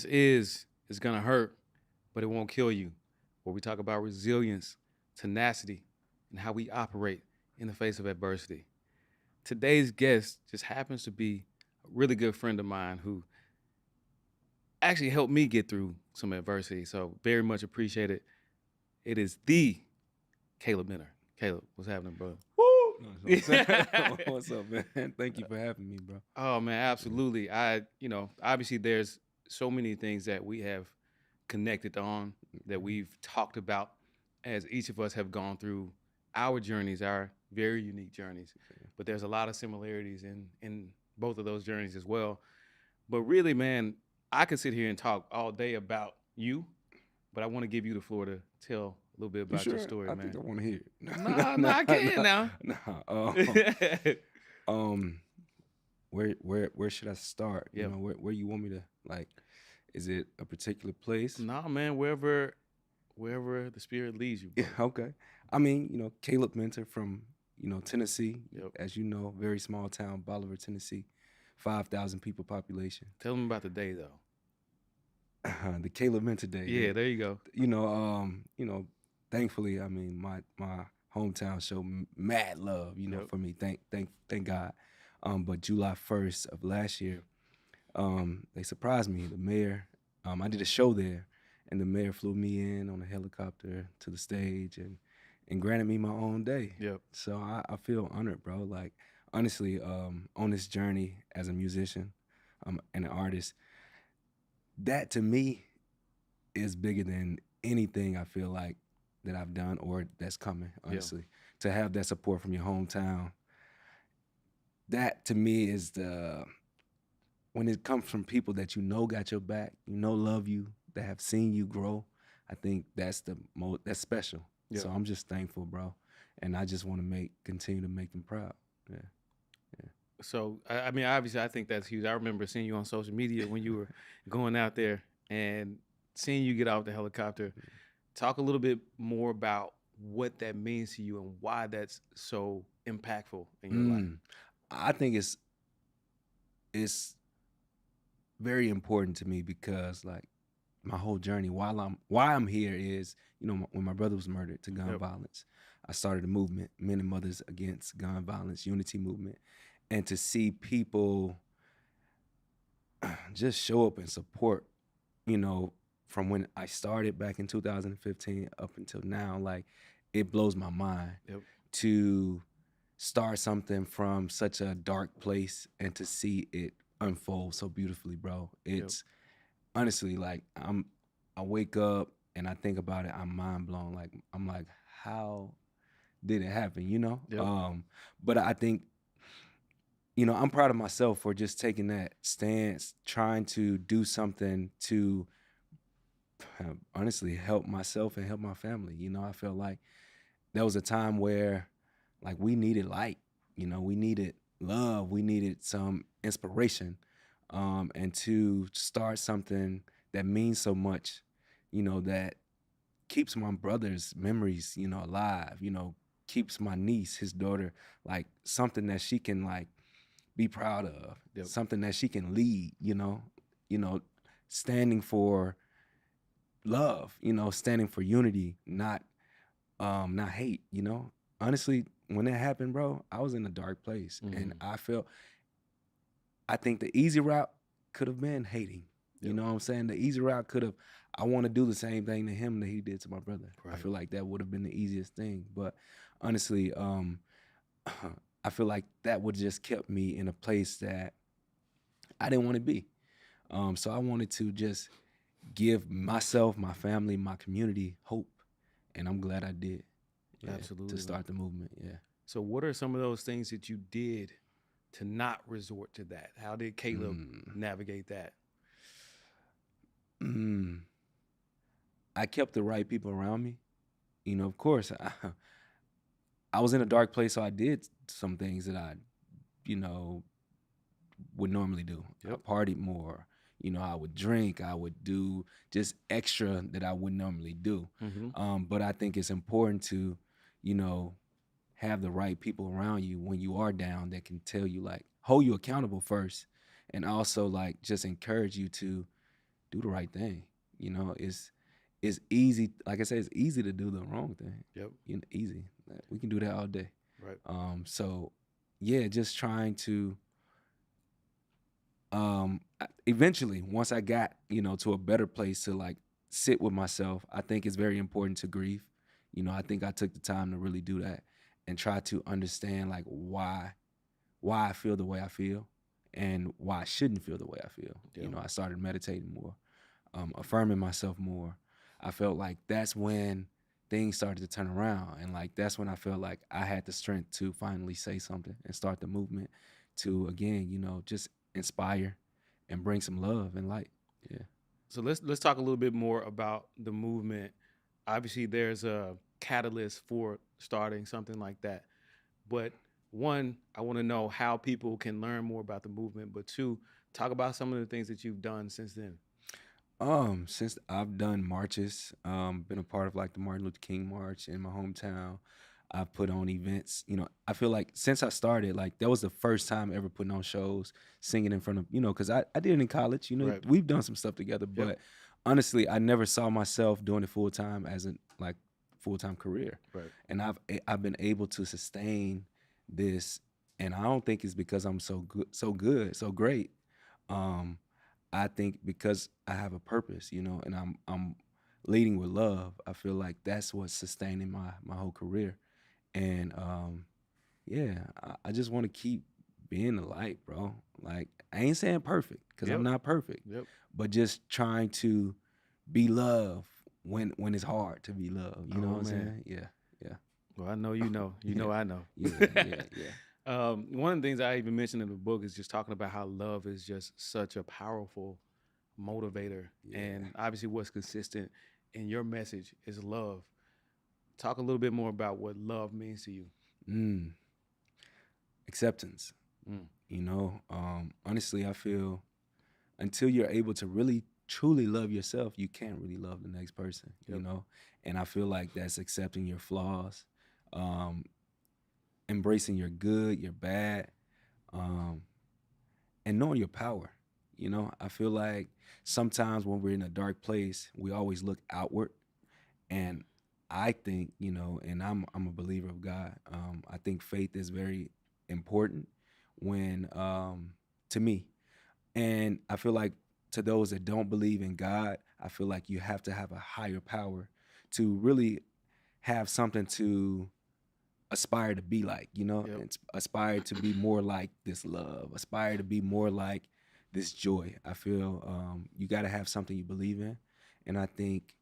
This is gonna hurt, but it won't kill you. Where we talk about resilience, tenacity, and how we operate in the face of adversity. Today's guest just happens to be a really good friend of mine who actually helped me get through some adversity. So very much appreciated. It is the Caleb Minner. Caleb, what's happening, bro? Woo! What's up, man? Thank you for having me, bro. Oh man, absolutely. Obviously there's so many things that we have connected on that we've talked about as each of us have gone through our journeys, our very unique journeys. But there's a lot of similarities in both of those journeys as well. But really, man, I could sit here and talk all day about you, but I want to give you the floor to tell a little bit about your story, I man. think I want to hear it. No, I can't now. Where should I start? Yep. You know, where you want me to, like, is it a particular place? No, man, wherever the spirit leads you, bro. Yeah, okay. I mean, Caleb Minter from, Tennessee. Yep. As you know, very small town, Bolivar, Tennessee, 5,000 people population. Tell them about the day though. The Caleb Minter Day. Yeah, there you go. Thankfully, I mean, my hometown showed mad love, Yep. for me. Thank God. But July 1st of last year, they surprised me. The mayor, I did a show there, and the mayor flew me in on a helicopter to the stage and granted me my own day. Yep. So I feel honored, bro. Like, honestly, on this journey as a musician and an artist, that to me is bigger than anything I feel like that I've done or that's coming, honestly. To have that support from your hometown, that to me is when it comes from people that got your back, love you, that have seen you grow, I think that's that's special. Yeah. So I'm just thankful, bro. And I just want to continue to make them proud. Yeah. So, I mean, obviously, I think that's huge. I remember seeing you on social media when you were going out there and seeing you get off the helicopter. Talk a little bit more about what that means to you and why that's so impactful in your life. I think it's very important to me because, like, my whole journey, why I'm here is, when my brother was murdered to gun violence, I started a movement, Men and Mothers Against Gun Violence, Unity Movement. And to see people just show up and support, from when I started back in 2015 up until now, like, it blows my mind to start something from such a dark place and to see it unfold so beautifully, bro. It's honestly, like, I wake up and I think about it, I'm mind blown. Like, I'm like, how did it happen, But I think, I'm proud of myself for just taking that stance, trying to do something to honestly help myself and help my family. I felt like there was a time where, like, we needed light, we needed love, we needed some inspiration, and to start something that means so much, that keeps my brother's memories, alive, keeps my niece, his daughter, like, something that she can, like, be proud of, something that she can lead, standing for love, standing for unity, not hate, Honestly, when that happened, bro, I was in a dark place. And I think the easy route could have been hating. You know what I'm saying? The easy route could have, I want to do the same thing to him that he did to my brother. Right. I feel like that would have been the easiest thing. But honestly, I feel like that would just kept me in a place that I didn't want to be. So I wanted to just give myself, my family, my community hope. And I'm glad I did. Absolutely. To start the movement, So what are some of those things that you did to not resort to that? How did Caleb navigate that? I kept the right people around me. Of course, I was in a dark place, so I did some things that I, would normally do. I partied more. I would drink. I would do just extra that I wouldn't normally do. But I think it's important to, have the right people around you when you are down that can tell you, like, hold you accountable first, and also, like, just encourage you to do the right thing. You know, it's easy. Like I said, it's easy to do the wrong thing. Yep. You know, easy. We can do that all day. Right. So yeah, just trying to eventually, once I got, you know, to a better place to like sit with myself, I think it's very important to grieve. You know, I think I took the time to really do that and try to understand like why I feel the way I feel and why I shouldn't feel the way I feel. Yeah. You know, I started meditating more, affirming myself more. I felt like that's when things started to turn around. And like that's when I felt like I had the strength to finally say something and start the movement to again, you know, just inspire and bring some love and light. Yeah. So let's talk a little bit more about the movement. Obviously, there's a catalyst for starting something like that. But one, I want to know how people can learn more about the movement. But two, talk about some of the things that you've done since then. Since I've done marches, been a part of like the Martin Luther King March in my hometown. I've put on events. You know, I feel like since I started, like that was the first time ever putting on shows, singing in front of, you know, because I did it in college. You know, Right. we've done some stuff together, Yep. but honestly, I never saw myself doing it full time as a like full time career. Right. And I've been able to sustain this, and I don't think it's because I'm so good, so great. Um, I think because I have a purpose, you know, and I'm leading with love. I feel like that's what's sustaining my whole career. And yeah, I just want to keep being the light, bro. Like I ain't saying perfect because Yep. I'm not perfect, Yep. but just trying to be love when it's hard to be love. You know Oh, what I'm man. saying? Yeah, yeah. Well, I know you know. You know I know. Yeah. One of the things I even mentioned in the book is just talking about how love is just such a powerful motivator. Yeah. And obviously what's consistent in your message is love. Talk a little bit more about what love means to you. Acceptance. Mm. You know, honestly, I feel until you're able to really truly love yourself, you can't really love the next person, Yep. you know? And I feel like that's accepting your flaws, um, embracing your good, your bad, um, and knowing your power. You know, I feel like sometimes when we're in a dark place, we always look outward. And I think, you know, and I'm a believer of God. I think faith is very important when to me. And I feel like to those that don't believe in God, I feel like you have to have a higher power to really have something to aspire to be like, you know, Yep. and aspire to be more like this love, aspire to be more like this joy. I feel you got to have something you believe in. And I think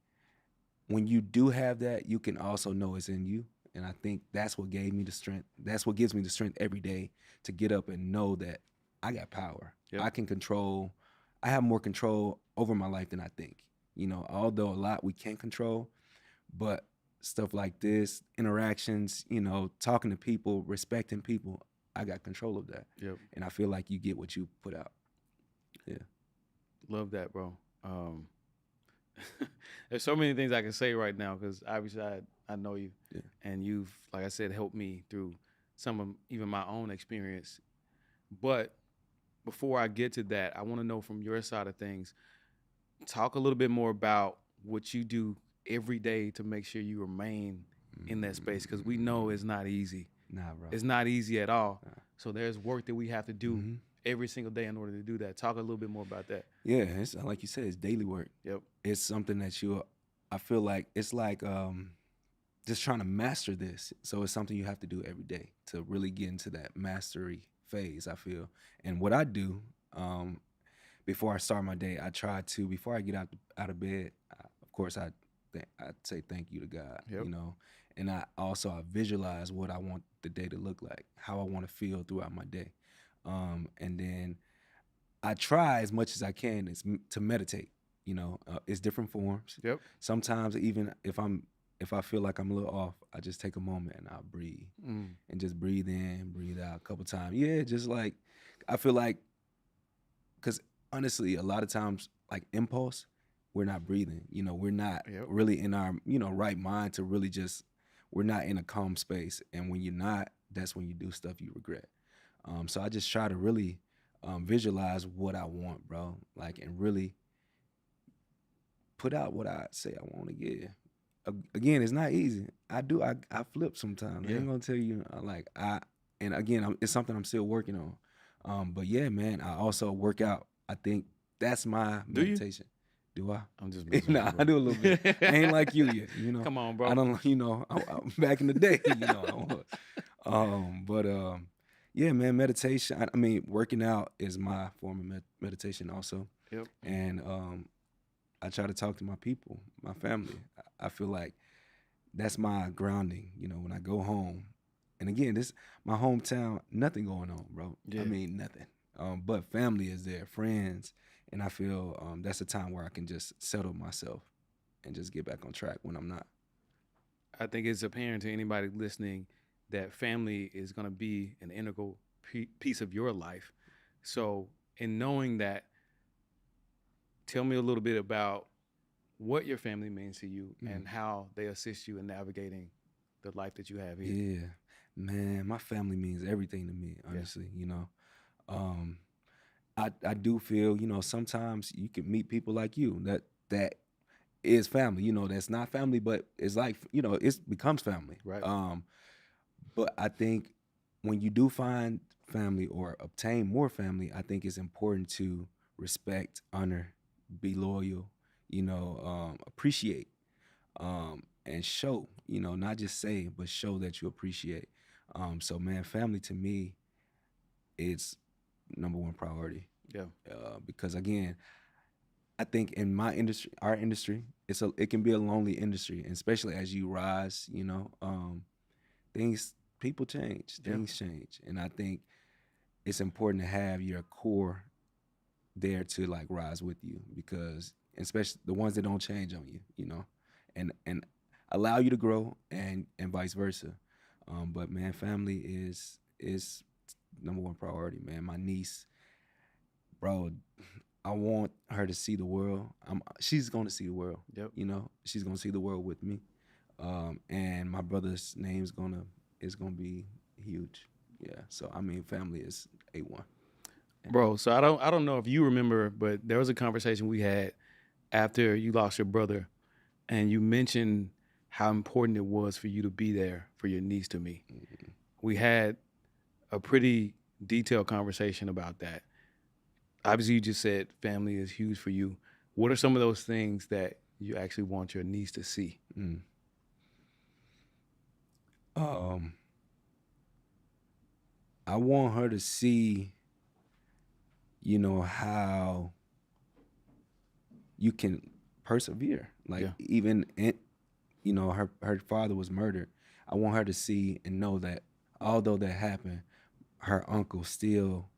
when you do have that, you can also know it's in you. And I think that's what gave me the strength. That's what gives me the strength every day to get up and know that I got power. Yep. I can control. I have more control over my life than I think. You know, although a lot we can't control, but stuff like this, interactions, you know, talking to people, respecting people, I got control of that. Yep. And I feel like you get what you put out. Yeah. Love that, bro. There's so many things I can say right now because obviously I know you, Yeah. and you've, like I said, helped me through some of even my own experience. But before I get to that, I want to know from your side of things, talk a little bit more about what you do every day to make sure you remain in that space, because we know it's not easy. Nah, bro. It's not easy at all. Nah. So there's work that we have to do every single day in order to do that. Talk a little bit more about that. Yeah, it's like you said, it's daily work. Yep. It's something that I feel like it's like just trying to master this. So it's something you have to do every day to really get into that mastery phase, I feel. And what I do before I start my day, I try to, before I get out of bed, of course, I say thank you to God, Yep. you know. And I visualize what I want the day to look like, how I want to feel throughout my day. And then I try as much as I can to meditate. You know, it's different forms. Yep. Sometimes even if I feel like I'm a little off, I just take a moment and I'll breathe and just breathe in, breathe out a couple times. Yeah, just like I feel like, because honestly, a lot of times like impulse, we're not breathing. You know, we're not really in our right mind to really just. We're not in a calm space, and when you're not, that's when you do stuff you regret. So I just try to really visualize what I want, bro. Like, and really put out what I say I want to give. Again, it's not easy. I flip sometimes. I Yeah. ain't gonna tell you and again, it's something I'm still working on. But yeah, man, I also work out. I think that's my Do you? meditation. Do I? I'm just messing Nah, with I you, do a little bit. bro. I ain't like you yet, Come on, I bro. don't, back in the day, but yeah, man, meditation. I mean, working out is my form of meditation also, Yep. and I try to talk to my people, my family. I feel like that's my grounding. When I go home, and again, this my hometown. Nothing going on, bro. Yeah. I mean, nothing. But family is there, friends, and I feel that's a time where I can just settle myself and just get back on track when I'm not. I think it's apparent to anybody listening that family is going to be an integral piece of your life. So, in knowing that, tell me a little bit about what your family means to you and how they assist you in navigating the life that you have here. Yeah, man, my family means everything to me. Honestly, um, I do feel sometimes you can meet people like you that is family. That's not family, but it's like it becomes family. Right. But I think when you do find family or obtain more family, I think it's important to respect, honor, be loyal, appreciate, and show, not just say, but show that you appreciate. So man, family to me, it's number one priority. Yeah. Because again, I think in my industry, our industry, it can be a lonely industry, and especially as you rise, people change, things change, and I think it's important to have your core there to like rise with you, because especially the ones that don't change on you, and allow you to grow, and vice versa. But man, family is number one priority, man. My niece, bro, I want her to see the world. She's going to see the world. Yep. She's going to see the world with me. And my brother's name is gonna be huge. Yeah. So I mean, family is A1. Bro, so I don't know if you remember, but there was a conversation we had after you lost your brother, and you mentioned how important it was for you to be there for your niece to me. Mm-hmm. We had a pretty detailed conversation about that. Obviously, you just said family is huge for you. What are some of those things that you actually want your niece to see? I want her to see, how you can persevere. Like even her father was murdered. I want her to see and know that although that happened, her uncle still,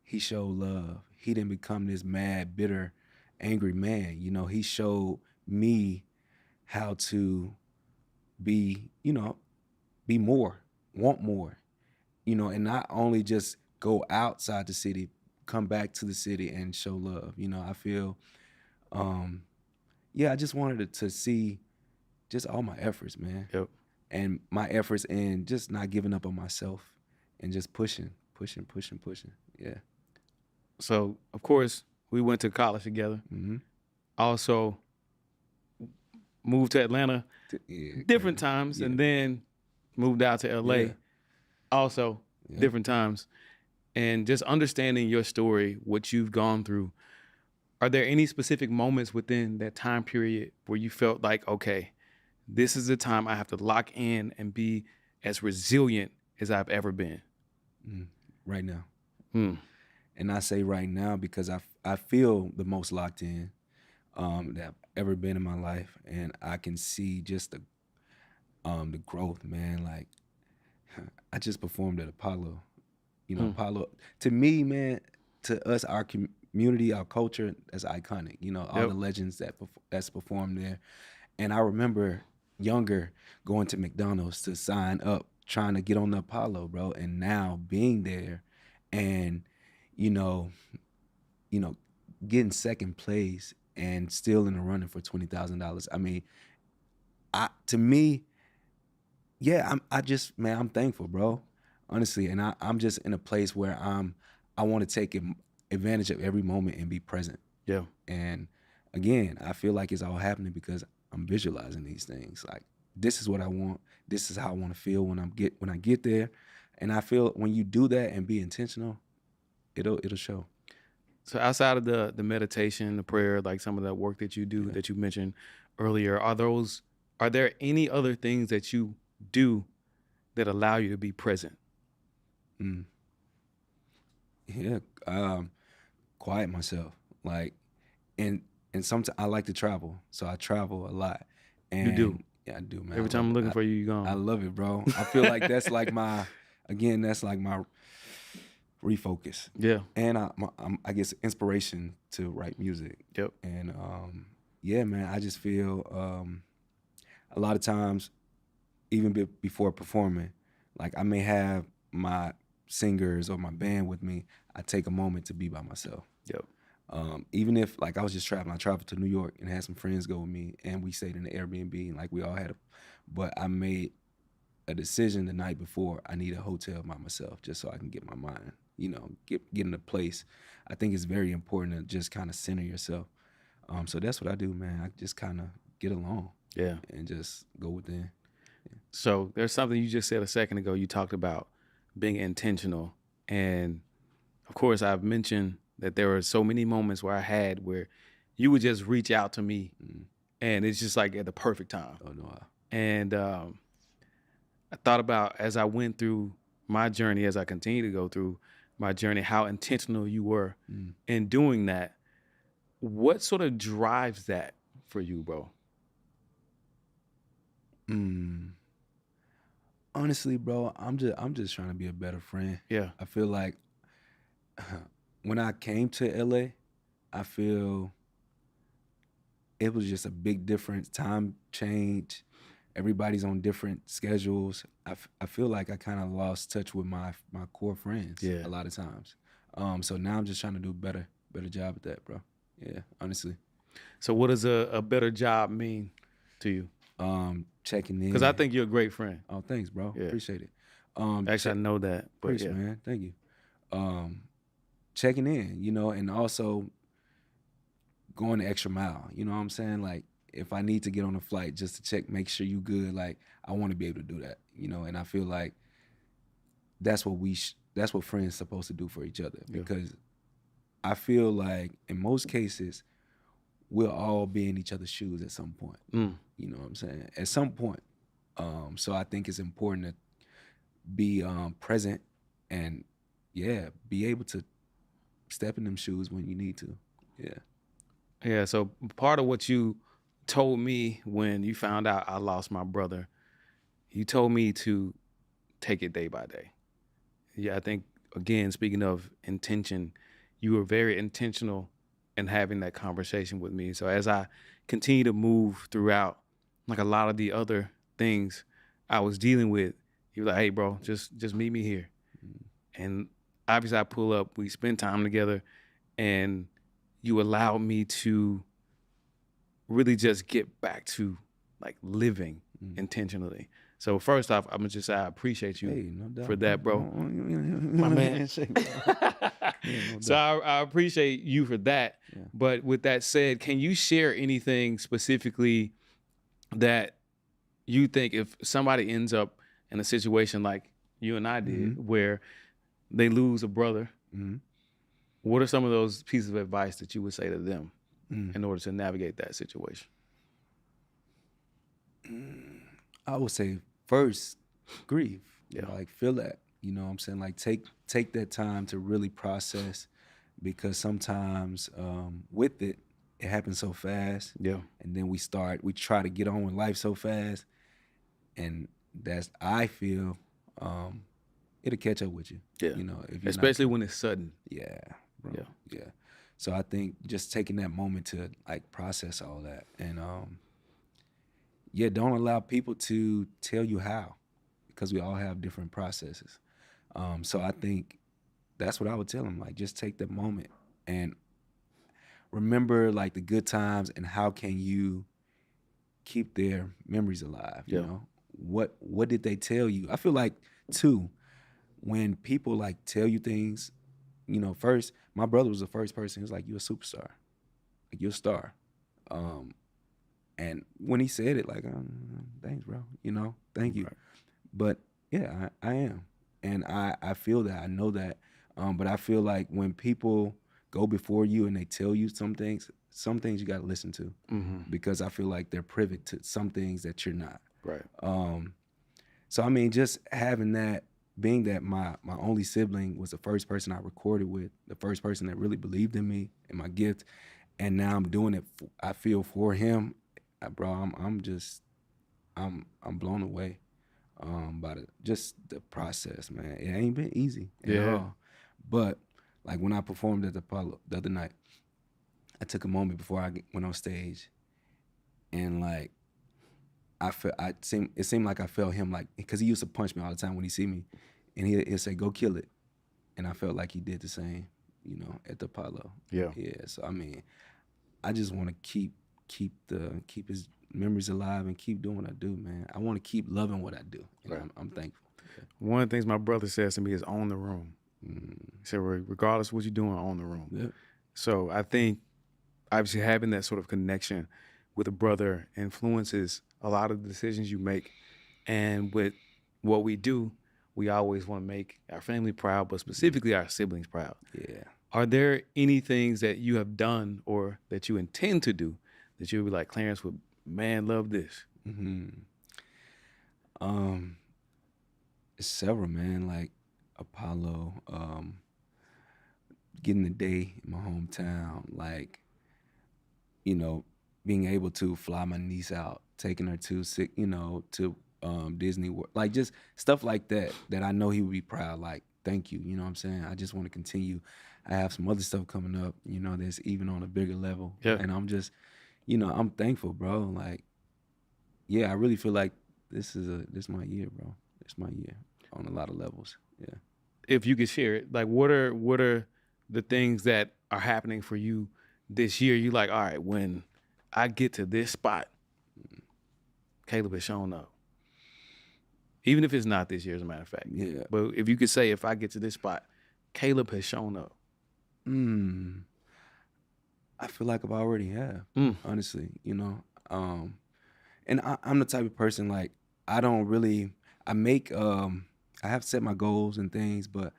he showed love. He didn't become this mad, bitter, angry man. He showed me how to be, be more, want more, and not only just go outside the city, come back to the city and show love. I feel, I just wanted to see just all my efforts, man. Yep. And my efforts in just not giving up on myself and just pushing. Yeah. So, of course, we went to college together. Mm-hmm. Also moved to Atlanta different times, and then moved out to LA also different times. And just understanding your story, what you've gone through, are there any specific moments within that time period where you felt like, okay, this is the time I have to lock in and be as resilient as I've ever been? Right now. And I say right now because I feel the most locked in that I've ever been in my life, and I can see just the growth, man. Like I just performed at Apollo. Apollo to me, man, to us, our community, our culture, that's iconic. All the legends that's performed there. And I remember younger going to McDonald's to sign up, trying to get on the Apollo, bro. And now being there and, getting second place and still in the running for $20,000. I mean, to me, I'm thankful, bro. Honestly. And I'm just in a place where I want to take advantage of every moment and be present. Yeah. And again, I feel like it's all happening because I'm visualizing these things. Like, this is what I want. This is how I want to feel when I get there. And I feel when you do that and be intentional, it'll show. So outside of the meditation, the prayer, like some of the work that you do that you mentioned earlier, are there any other things that you do that allow you to be present? Mm. Yeah, quiet myself. Like, and sometimes I like to travel, so I travel a lot. You do. And yeah, I do, man. Every I time love I'm it. looking for you, you're I gone. love it, bro. I feel like that's like my, again, that's like my refocus. Yeah. And I guess inspiration to write music. Yep. And yeah, man, I just feel a lot of times, even before performing, like I may have my singers or my band with me, I take a moment to be by myself. Yep. Even if like I was just traveling, I traveled to New York and had some friends go with me, and we stayed in the Airbnb, and like we all had but I made a decision the night before. I need a hotel by myself just so I can get my mind, get in a place. I think it's very important to just kind of center yourself. So that's what I do, man. I just kind of get along. Yeah. And just go within. Yeah. So there's something you just said a second ago. You talked about being intentional. And of course, I've mentioned that there were so many moments where you would just reach out to me and it's just like at the perfect time. Oh, no. And I thought about, as I went through my journey, as I continue to go through my journey, how intentional you were in doing that. What sort of drives that for you, bro? Honestly, bro, I'm just trying to be a better friend. Yeah. I feel like when I came to LA, I feel it was just a big difference, time change. Everybody's on different schedules. I feel like I kind of lost touch with my core friends a lot of times. So now I'm just trying to do better job at that, bro. Yeah, honestly. So what does a better job mean to you? Checking in. Because I think you're a great friend. Oh, thanks, bro. Yeah. Appreciate it. Actually, I know that. But Appreciate it, man. Thank you. Checking in, and also going the extra mile. You know what I'm saying? Like, if I need to get on a flight just to check, make sure you good, like, I want to be able to do that, and I feel like that's what friends supposed to do for each other. Because I feel like in most cases, we'll all be in each other's shoes at some point. You know what I'm saying? At some point. So I think it's important to be present and, be able to step in them shoes when you need to. Yeah. Yeah, so part of what you told me when you found out I lost my brother, you told me to take it day by day. Yeah, I think, again, speaking of intention, you were very intentional in having that conversation with me. So as I continue to move throughout, like a lot of the other things I was dealing with, you were like, hey, bro, just meet me here. And obviously I pull up, we spend time together, and you allowed me to really just get back to like living intentionally. So first off, I'm gonna just say I appreciate you for that, bro. My man. So I appreciate you for that. Yeah. But with that said, can you share anything specifically that you think if somebody ends up in a situation like you and I did, where they lose a brother, what are some of those pieces of advice that you would say to them in order to navigate that situation? I would say first, grieve. Like, feel that. You know what I'm saying? Like, take that time to really process, because sometimes with it happens so fast. Yeah. And then we try to get on with life so fast. And I feel it'll catch up with you. Yeah. If especially when it's sudden. Yeah. Bro. Yeah. So I think just taking that moment to like process all that, and don't allow people to tell you how, because we all have different processes. So I think that's what I would tell them. Like, just take that moment and remember like the good times, and how can you keep their memories alive? You know, what did they tell you? I feel like too, when people like tell you things, first, my brother was the first person who was like, you're a superstar. Like, you're a star. And when he said it, like, thanks, bro. Thank you. Right. But yeah, I am, and I feel that. I know that. But I feel like when people go before you and they tell you some things you got to listen to, because I feel like they're privy to some things that you're not. Right. So I mean, just having that, being that my only sibling was the first person I recorded with, the first person that really believed in me and my gift, and now I'm doing it. I feel for him, bro. I'm blown away by just the process, man. It ain't been easy at all. But like when I performed at the Apollo the other night, I took a moment before I went on stage, and like it seemed like I felt him, like, because he used to punch me all the time when he see me, and he'll say, "Go kill it," and I felt like he did the same, at the Apollo. Yeah. So I mean, I just want to keep his memories alive and keep doing what I do, man. I want to keep loving what I do, and Right. I'm thankful. Yeah. One of the things my brother says to me is own the room. He said, regardless of what you're doing, own the room. Yeah. So I think obviously having that sort of connection with a brother influences a lot of the decisions you make. And with what we do, we always want to make our family proud, but specifically our siblings proud. Yeah. Are there any things that you have done or that you intend to do that you'll be like, Clarence would, man, love this? Several, man, like Apollo, getting a day in my hometown, like, being able to fly my niece out, taking her to Disney World, like just stuff like that I know he would be proud. Like, thank you, you know what I'm saying? I just want to continue. I have some other stuff coming up, that's even on a bigger level. Yeah. And I'm just, I'm thankful, bro. Like, yeah, I really feel like this is my year, bro. It's my year on a lot of levels. Yeah. If you could share it, like what are the things that are happening for you this year? You like, all right, when I get to this spot, Caleb has shown up. Even if it's not this year, as a matter of fact. Yeah. But if you could say, if I get to this spot, Caleb has shown up. I feel like I've already have, honestly, and I'm the type of person, like, I don't really, I have set my goals and things, but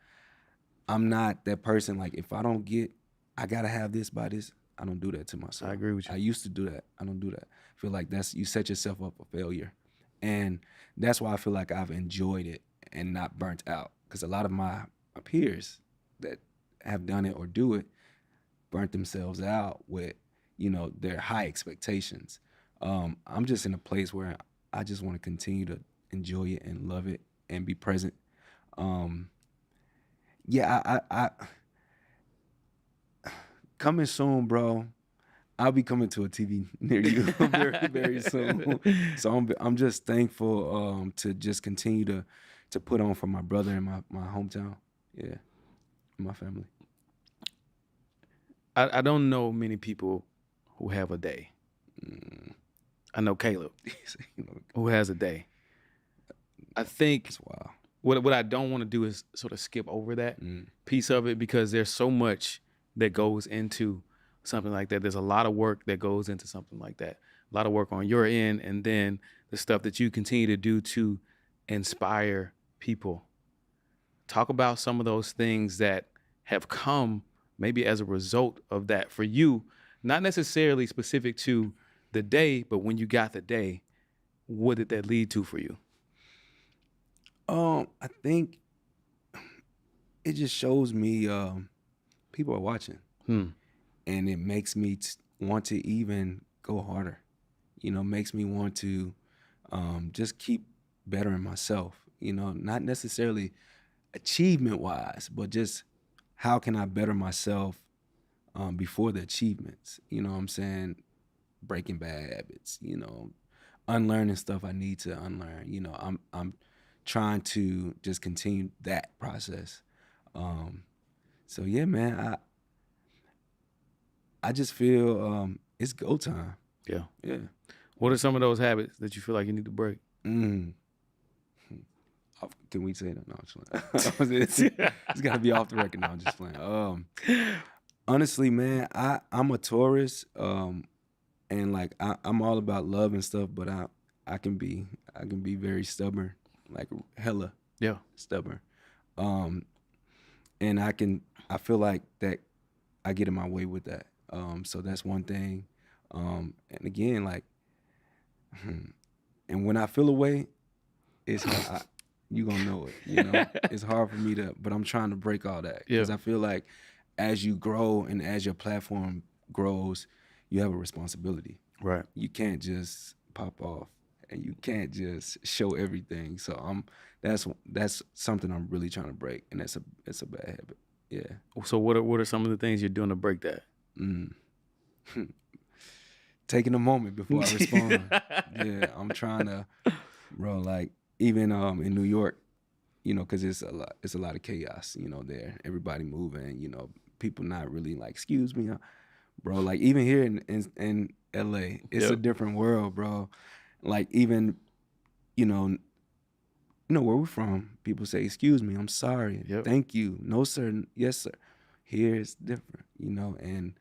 I'm not that person, like, if I don't get, I gotta have this by this, I don't do that to myself. I agree with you. I used to do that. I don't do that. I feel like you set yourself up for failure. And that's why I feel like I've enjoyed it and not burnt out. Because a lot of my peers that have done it or do it burnt themselves out with, their high expectations. I'm just in a place where I just want to continue to enjoy it and love it and be present. Yeah, I coming soon, bro. I'll be coming to a TV near you very, very soon. So I'm just thankful to just continue to put on for my brother and my hometown. Yeah, my family. I don't know many people who have a day. I know Caleb who has a day. I think wow. What I don't want to do is sort of skip over that piece of it, because there's so much that goes into something like that. There's a lot of work that goes into something like that. A lot of work on your end, and then the stuff that you continue to do to inspire people. Talk about some of those things that have come maybe as a result of that for you, not necessarily specific to the day, but when you got the day, what did that lead to for you? I think it just shows me people are watching, and it makes me want to even go harder. Makes me want to just keep bettering myself. Not necessarily achievement-wise, but just how can I better myself before the achievements? You know what I'm saying? Breaking bad habits. Unlearning stuff I need to unlearn. I'm trying to just continue that process. So yeah, man, I just feel it's go time. Yeah. Yeah. What are some of those habits that you feel like you need to break? Can we say that? No, I'm just playing. It's got to be off the record. No, I'm just playing. Honestly, man, I'm a Taurus. and like I'm all about love and stuff, but I can be very stubborn, like hella Yeah. stubborn. Um, and I feel like that I get in my way with that. So that's one thing. And again, like, and when I feel a way, it's hard. You gonna know it. You know, it's hard for me to, but I'm trying to break all that because Yeah. I feel like as you grow and as your platform grows, you have a responsibility. Right. You can't just pop off and you can't just show everything. So that's something I'm really trying to break, and it's a bad habit. Yeah. So what are some of the things you're doing to break that? Taking a moment before I respond. Yeah, I'm trying to, bro. Like even in New York, you know, because it's a lot of chaos, you know, there. Everybody moving, you know, people not really like, excuse me, bro. Like even here in LA, it's a different world, bro. Like even, you know where we're from. People say, excuse me, I'm sorry, thank you, no sir, yes sir. Here it's different, you know, and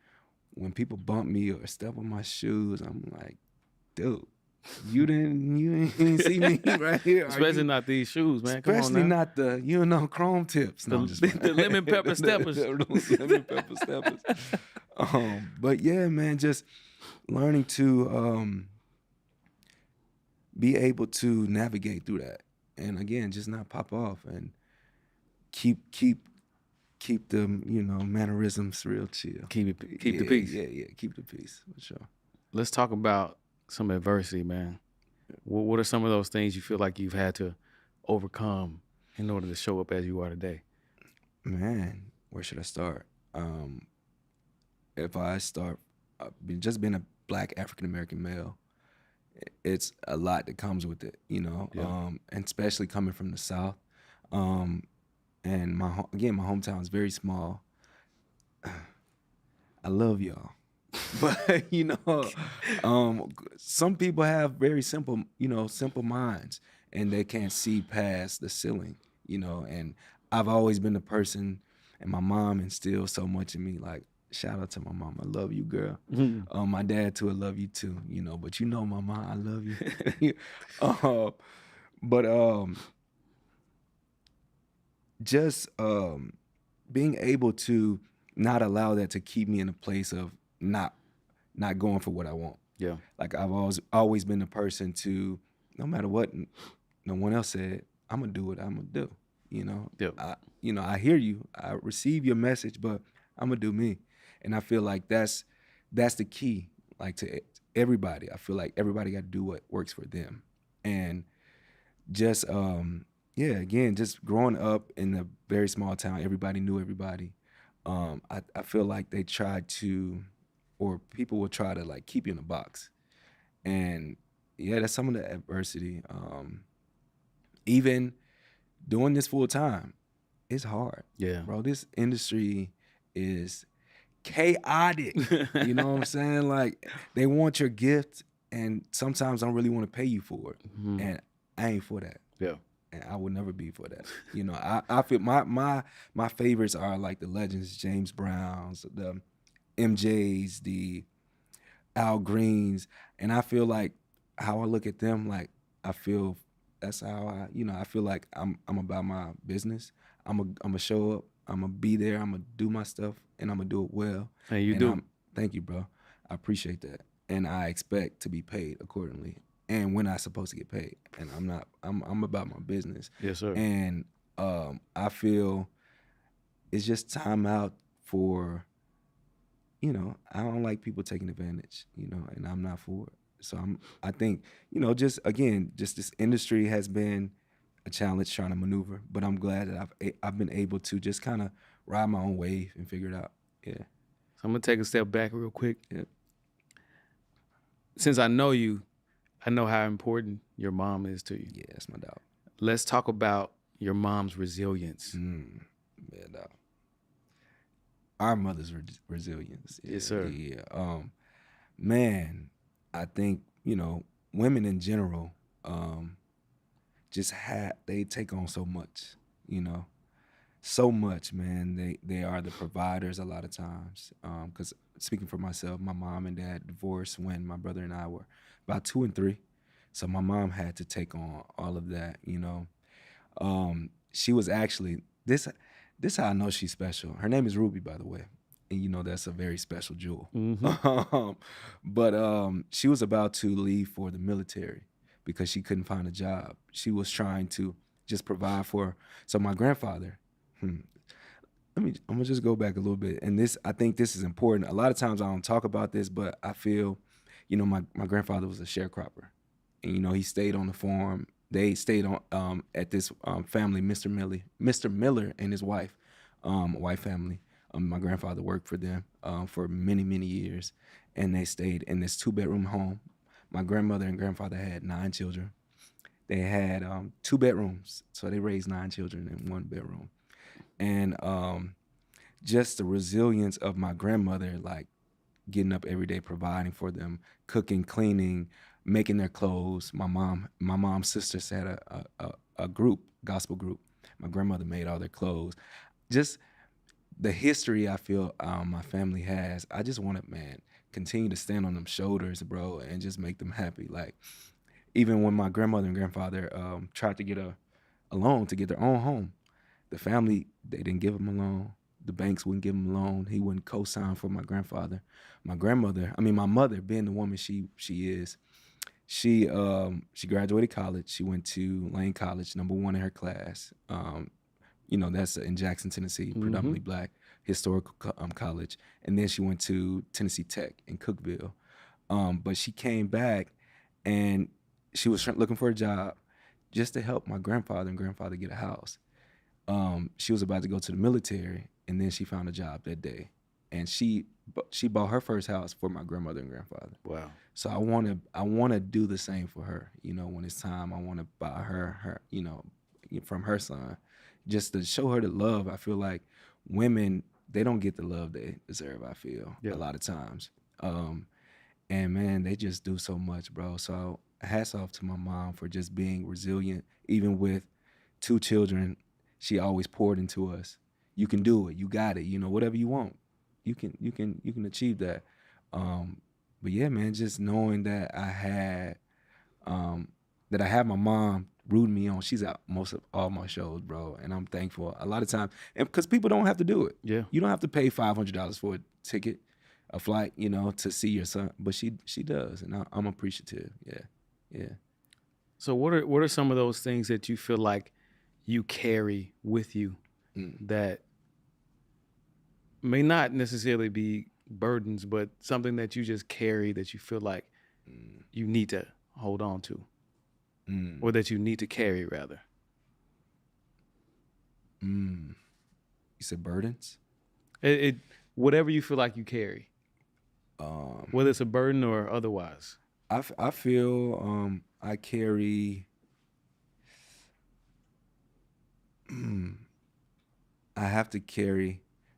when people bump me or step on my shoes, I'm like, dude, you didn't see me right here. Especially not these shoes, man. Come on Especially now. not the chrome tips. No, I'm just The lemon pepper steppers. Lemon pepper steppers. But yeah, man, just learning to be able to navigate through that, and again, just not pop off and keep the mannerisms real chill. Keep the peace. Yeah, keep the peace for sure. Let's talk about some adversity, man. What are some of those things you feel like you've had to overcome in order to show up as you are today? Man, where should I start? If I start just being a Black African American male, it's a lot that comes with it, you know. And especially coming from the South. And my hometown is very small. I love y'all. But some people have very simple minds, and they can't see past the ceiling, and I've always been the person, and my mom instilled so much in me. Like, shout out to my mom, I love you, girl. My dad too, I love you too, but my mom, I love you. But just being able to not allow that to keep me in a place of not going for what I want. Yeah. Like, I've always been the person to, no matter what no one else said, I'm gonna do what I'm gonna do. I hear you, I receive your message, but I'm gonna do me. And I feel like that's the key, like, to everybody. I feel like everybody got to do what works for them. And just again, just growing up in a very small town, everybody knew everybody. I feel like they tried to, or people will try to, like, keep you in a box. And yeah, that's some of the adversity. Even doing this full time, it's hard. Yeah. Bro, this industry is chaotic. You know what I'm saying? Like, they want your gift, and sometimes I don't really want to pay you for it. Mm-hmm. And I ain't for that. Yeah. And I would never be for that. I feel my favorites are like the legends, James Browns, the MJs, the Al Greens, and I feel like how I look at them, like, I feel that's how I feel like I'm about my business. I'm gonna show up, I'm gonna be there, I'm gonna do my stuff, and I'm gonna do it well. And you do. Thank you, bro. I appreciate that, and I expect to be paid accordingly, and when I'm supposed to get paid. And I'm about my business. Yes, sir. And I feel it's just time out for, I don't like people taking advantage, and I'm not for it. So I think, just again, just this industry has been a challenge trying to maneuver, but I'm glad that I've been able to just kind of ride my own wave and figure it out. Yeah. So I'm gonna take a step back real quick. Yeah. Since I know you, I know how important your mom is to you. Yeah, that's my dog. Let's talk about your mom's resilience. Yeah, dog. Our mother's resilience. Yeah, yes, sir. Yeah. Man, I think, women in general, just they take on so much, So much, man. They are the providers a lot of times. Because speaking for myself, my mom and dad divorced when my brother and I were about 2 and 3. So my mom had to take on all of that, you know. She was actually this how I know she's special. Her name is Ruby, by the way. And you know that's a very special jewel. Mm-hmm. But she was about to leave for the military because she couldn't find a job. She was trying to just provide for. So my grandfather, I'm gonna just go back a little bit, and I think this is important. A lot of times I don't talk about this, but I feel, you know, my grandfather was a sharecropper, and you know he stayed on the farm. They stayed on at this family, Mr. Miller and his wife, wife family. My grandfather worked for them for many years, and they stayed in this 2-bedroom home. My grandmother and grandfather had 9 children. They had 2 bedrooms, so they raised 9 children in 1 bedroom. And just the resilience of my grandmother, like getting up every day, providing for them, cooking, cleaning, making their clothes. My mom's sisters had a group, gospel group. My grandmother made all their clothes. Just the history I feel my family has. I just want to, man, continue to stand on them shoulders, bro, and just make them happy. Like even when my grandmother and grandfather tried to get a loan to get their own home, the family, they didn't give him a loan. The banks wouldn't give him a loan. He wouldn't co-sign for my grandfather. My mother, being the woman she is, she graduated college. She went to Lane College, #1 in her class. You know, that's in Jackson, Tennessee, predominantly black historical college. And then she went to Tennessee Tech in Cookeville. But she came back and she was looking for a job just to help my grandfather and grandfather get a house. She was about to go to the military, and then she found a job that day, and she bought her first house for my grandmother and grandfather. Wow. So I want to do the same for her. You know, when it's time, I want to buy her, you know, from her son, just to show her the love. I feel like women, they don't get the love they deserve. I feel a lot of times, and man, they just do so much, bro. So hats off to my mom for just being resilient, even with 2 children. She always poured into us. You can do it. You got it. You know, whatever you want, you can achieve that. But yeah, man, just knowing that I had my mom rooting me on. She's at most of all my shows, bro, and I'm thankful. A lot of times, and because people don't have to do it. Yeah. You don't have to pay $500 for a ticket, a flight, you know, to see your son, but she does, and I'm appreciative. Yeah. So what are some of those things that you feel like you carry with you that may not necessarily be burdens, but something that you just carry that you feel like you need to hold on to, or that you need to carry, rather? You said burdens? It whatever you feel like you carry, whether it's a burden or otherwise. I feel I carry.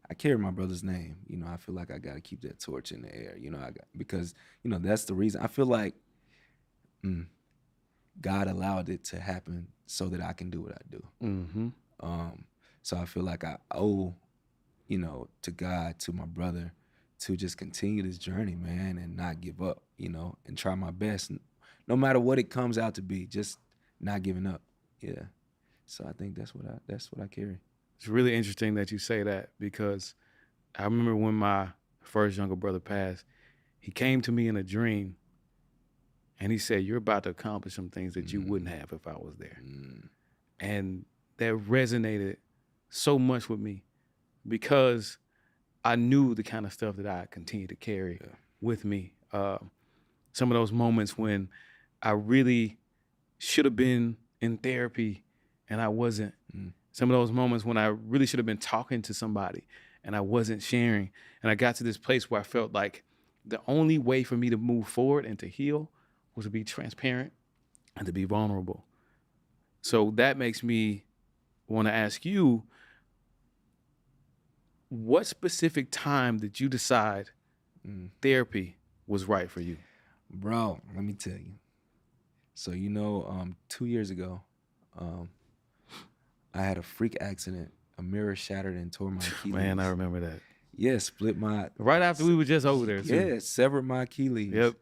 I carry my brother's name. You know, I feel like I got to keep that torch in the air. You know, because you know that's the reason. I feel like God allowed it to happen so that I can do what I do. So I feel like I owe, you know, to God, to my brother, to just continue this journey, man, and not give up. You know, and try my best, no matter what it comes out to be. Just not giving up. Yeah. So I think that's what I carry. It's really interesting that you say that, because I remember when my first younger brother passed, he came to me in a dream and he said, "You're about to accomplish some things that you wouldn't have if I was there." And that resonated so much with me, because I knew the kind of stuff that I continued to carry with me. Some of those moments when I really should have been in therapy and I wasn't. Some of those moments when I really should have been talking to somebody and I wasn't sharing. And I got to this place where I felt like the only way for me to move forward and to heal was to be transparent and to be vulnerable. So that makes me want to ask you, what specific time did you decide therapy was right for you? Bro, let me tell you. So, you know, 2 years ago, I had a freak accident. a mirror shattered and tore my Achilles. Man, I remember that. Yeah, split my Right after we were just over there, too. Yeah, severed my Achilles. Yep.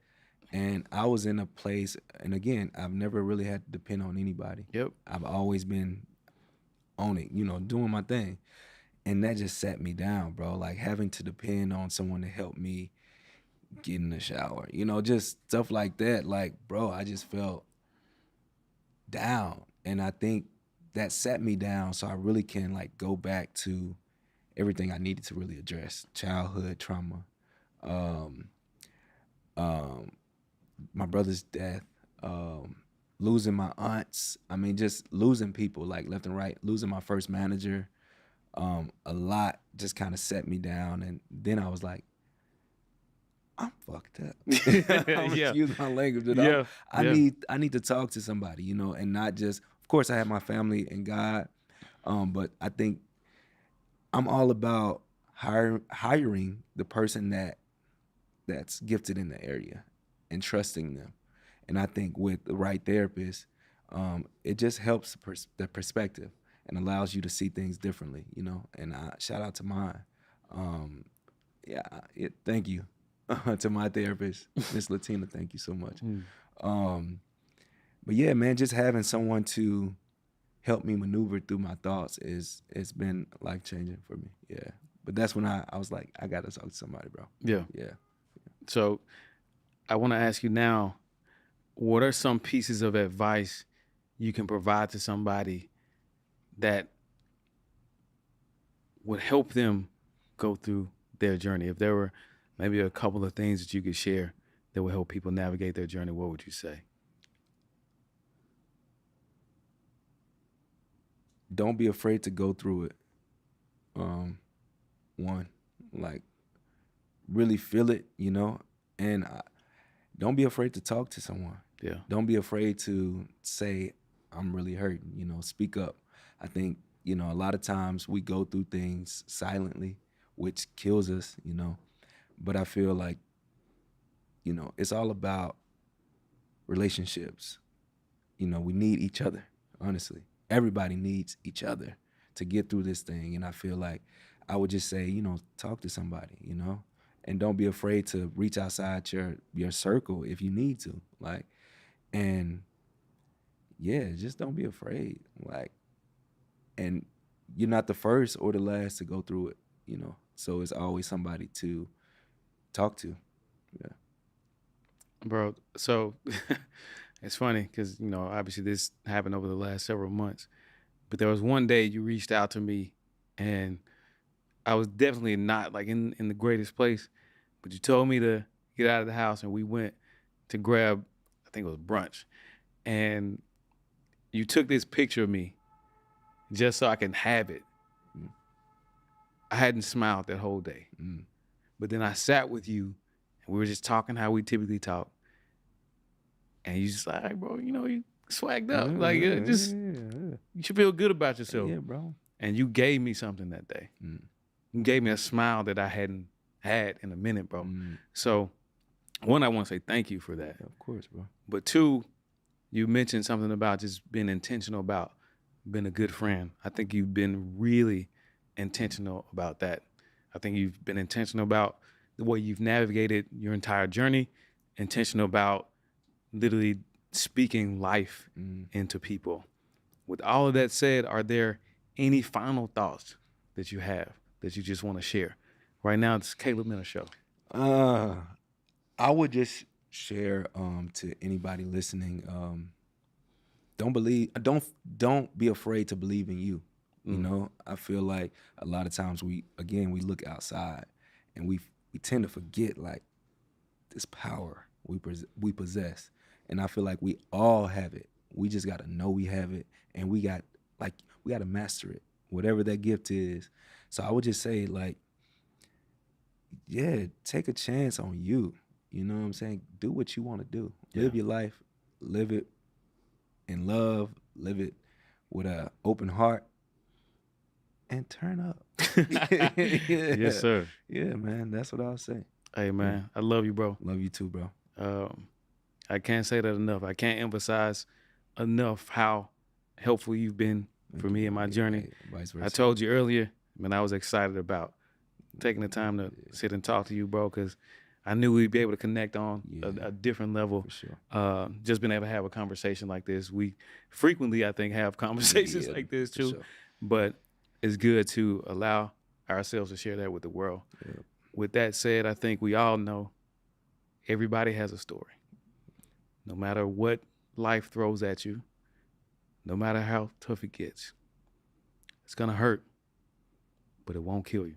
And I was in a place, and again, I've never really had to depend on anybody. Yep. I've always been on it, doing my thing. And that just sat me down, bro. Like having to depend on someone to help me get in the shower, just stuff like that. Like, bro, I just felt down. And I think that sat me down so I really can like go back to everything I needed to really address. Childhood trauma, my brother's death, losing my aunts. I mean, just losing people like left and right, losing my first manager. A lot just kind of set me down. And then I was like, I'm fucked up. I'm excuse my language. I need to talk to somebody, and not just, of course I have my family and God. But I think I'm all about hiring the person that's gifted in the area and trusting them. And I think with the right therapist, it just helps the perspective and allows you to see things differently, and shout out to mine. Thank you to my therapist, Miss Latina. Thank you so much. But yeah, man, just having someone to help me maneuver through my thoughts it's been life-changing for me. Yeah. But that's when I was like, I gotta talk to somebody, bro. Yeah. Yeah. So I want to ask you now, what are some pieces of advice you can provide to somebody that would help them go through their journey? If there were maybe a couple of things that you could share that would help people navigate their journey, what would you say? Don't be afraid to go through it. One, like really feel it, and don't be afraid to talk to someone. Yeah. Don't be afraid to say, I'm really hurting, speak up. I think, a lot of times we go through things silently, which kills us, but I feel like, it's all about relationships. We need each other, honestly. Everybody needs each other to get through this thing. And I feel like I would just say, talk to somebody, and don't be afraid to reach outside your circle if you need to. Like, and yeah, just don't be afraid. Like, and you're not the first or the last to go through it, so it's always somebody to talk to. Yeah. Bro, so it's funny because, obviously this happened over the last several months, but there was one day you reached out to me and I was definitely not like in the greatest place, but you told me to get out of the house and we went to grab, I think it was brunch, and you took this picture of me just so I can have it. I hadn't smiled that whole day, but then I sat with you and we were just talking how we typically talk. And you just like, bro, you swagged up. You should feel good about yourself. Yeah, bro. And you gave me something that day. You gave me a smile that I hadn't had in a minute, bro. So, one, I want to say thank you for that. Yeah, of course, bro. But two, you mentioned something about just being intentional about being a good friend. I think you've been really intentional about that. I think you've been intentional about the way you've navigated your entire journey, intentional about literally speaking life into people. With all of that said, are there any final thoughts that you have that you just want to share? Right now, it's Caleb Miller Show. I would just share to anybody listening, don't be afraid to believe in you. I feel like a lot of times we look outside and we tend to forget like this power we possess. And I feel like we all have it. We just got to know we have it, and we got to master it, whatever that gift is. So I would just say, like, yeah, take a chance on you. You know what I'm saying? Do what you want to do. Yeah. Live your life. Live it in love. Live it with an open heart. And turn up. Yeah. Yes, sir. Yeah, man. That's what I'll say. Hey, man, I love you, bro. Love you too, bro. I can't say that enough. I can't emphasize enough how helpful you've been for me in my journey. Vice versa. I told you earlier, man, I was excited about taking the time to sit and talk to you, bro, because I knew we'd be able to connect on a different level. For sure. Just being able to have a conversation like this. We frequently, I think, have conversations like this too, sure. but it's good to allow ourselves to share that with the world. Yeah. With that said, I think we all know everybody has a story. No matter what life throws at you, no matter how tough it gets, it's gonna hurt, but it won't kill you.